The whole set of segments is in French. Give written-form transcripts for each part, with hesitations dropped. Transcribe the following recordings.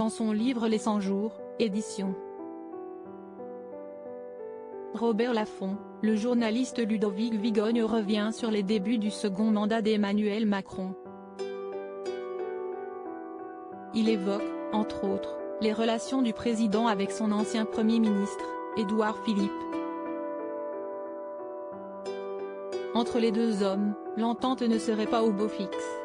dans son livre Les 100 jours, édition Robert Laffont, le journaliste Ludovic Vigogne revient sur les débuts du second mandat d'Emmanuel Macron. Il évoque, entre autres, les relations du président avec son ancien Premier ministre, Édouard Philippe. Entre les deux hommes, l'entente ne serait pas au beau fixe.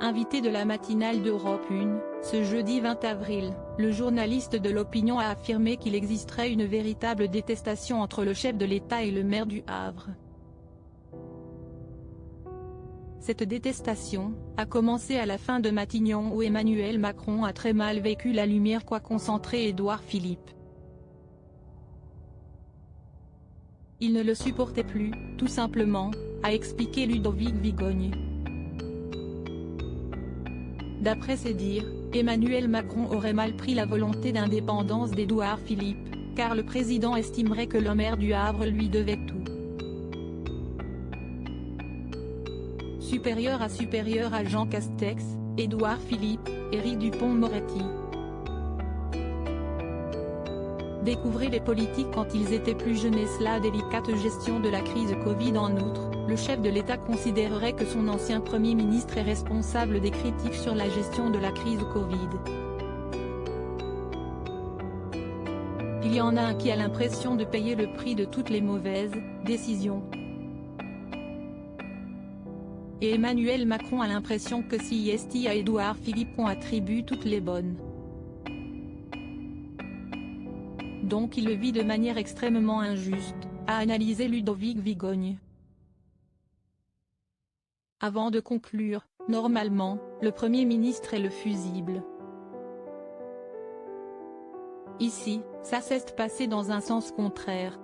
Invité de la matinale d'Europe 1, ce jeudi 20 avril, le journaliste de l'opinion a affirmé qu'il existerait une véritable détestation entre le chef de l'État et le maire du Havre. Cette détestation a commencé à la fin de Matignon où Emmanuel Macron a très mal vécu la lumière qu'a concentré Édouard Philippe. Il ne le supportait plus, tout simplement, a expliqué Ludovic Vigogne. D'après ses dires, Emmanuel Macron aurait mal pris la volonté d'indépendance d'Édouard Philippe, car le président estimerait que le maire du Havre lui devait tout. Supérieur à Jean Castex, Édouard Philippe, Éric Dupond-Moretti. Découvrez les politiques quand ils étaient plus jeunes et la délicate gestion de la crise Covid. En outre, le chef de l'État considérerait que son ancien Premier ministre est responsable des critiques sur la gestion de la crise Covid. Il y en a un qui a l'impression de payer le prix de toutes les mauvaises décisions. Et Emmanuel Macron a l'impression que si est à Édouard Philippe qu'on attribue toutes les bonnes. Donc il le vit de manière extrêmement injuste, a analysé Ludovic Vigogne. Avant de conclure, normalement, le Premier ministre est le fusible. Ici, ça s'est passé dans un sens contraire.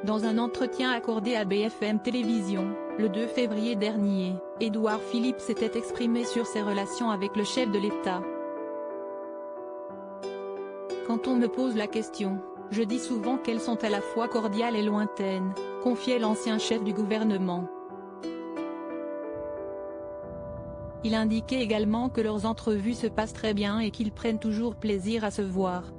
Dans un entretien accordé à BFM Télévision, le 2 février dernier, Édouard Philippe s'était exprimé sur ses relations avec le chef de l'État. Quand on me pose la question, je dis souvent qu'elles sont à la fois cordiales et lointaines, confiait l'ancien chef du gouvernement. Il indiquait également que leurs entrevues se passent très bien et qu'ils prennent toujours plaisir à se voir.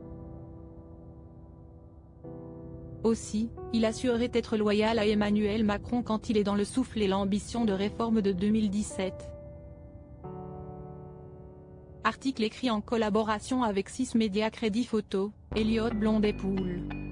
Aussi, il assurait être loyal à Emmanuel Macron quand il est dans le souffle et l'ambition de réforme de 2017. Article écrit en collaboration avec 6 médias Crédit Photo, Elliott Blondet-Poul.